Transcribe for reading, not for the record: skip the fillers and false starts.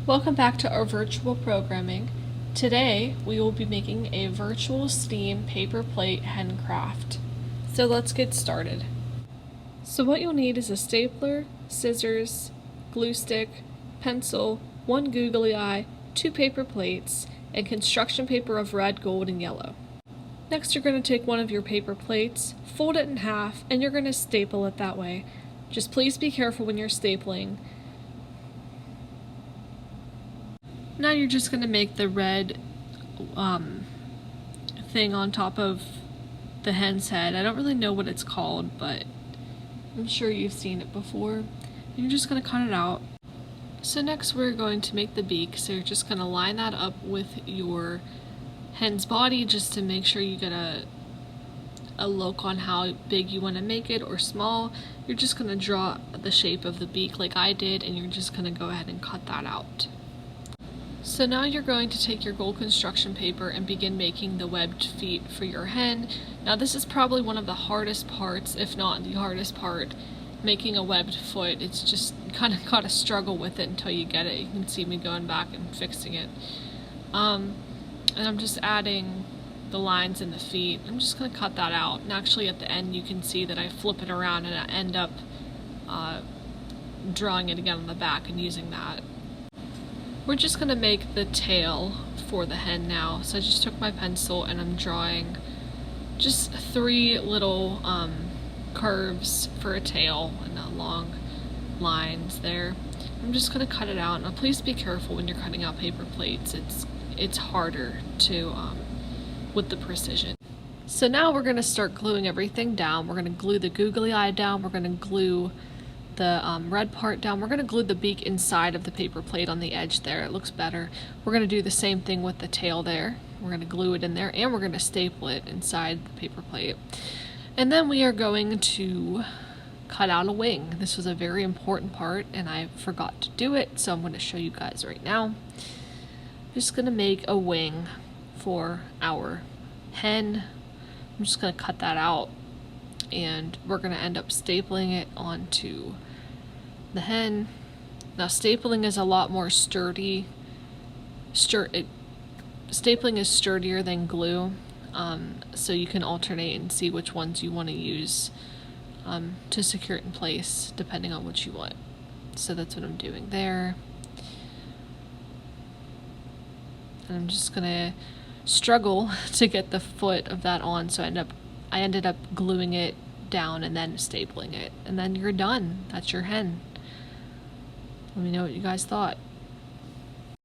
Welcome back to our virtual programming. Today we will be making a virtual steam paper plate hen craft. So let's get started. So what you'll need is a stapler, scissors, glue stick, pencil, one googly eye, 2 paper plates, and construction paper of red, gold, and yellow. Next you're going to take one of your paper plates, fold it in half, and you're going to staple it that way. Just please be careful when you're stapling. Now you're just going to make the red thing on top of the hen's head. I don't really know what it's called, but I'm sure you've seen it before. And you're just going to cut it out. So next we're going to make the beak. So you're just going to line that up with your hen's body just to make sure you get a look on how big you want to make it or small. You're just going to draw the shape of the beak like I did, and you're just going to go ahead and cut that out. So now you're going to take your gold construction paper and begin making the webbed feet for your hen. Now this is probably one of the hardest parts, if not the hardest part, making a webbed foot. It's just you kind of gotta struggle with it until you get it. You can see me going back and fixing it. And I'm just adding the lines in the feet. I'm just gonna cut that out. And actually at the end you can see that I flip it around and I end up drawing it again on the back and using that. We're just going to make the tail for the hen now. So I just took my pencil and I'm drawing just 3 little curves for a tail and long lines there. I'm just going to cut it out. Now please be careful when you're cutting out paper plates. It's harder to with the precision. So now we're going to start gluing everything down. We're going to glue the googly eye down. We're going to glue the red part down. We're going to glue the beak inside of the paper plate on the edge there. It looks better. We're going to do the same thing with the tail there. We're going to glue it in there, and we're going to staple it inside the paper plate. And then we are going to cut out a wing. This was a very important part and I forgot to do it, so I'm going to show you guys right now. I'm just going to make a wing for our hen. I'm just going to cut that out, and we're going to end up stapling it onto the hen. Now stapling is a lot more sturdy. Stapling is sturdier than glue, so you can alternate and see which ones you want to use to secure it in place depending on what you want. So that's what I'm doing there. And I'm just gonna struggle to get the foot of that on, so I ended up gluing it down and then stapling it, and then you're done. That's your hen. Let me know what you guys thought.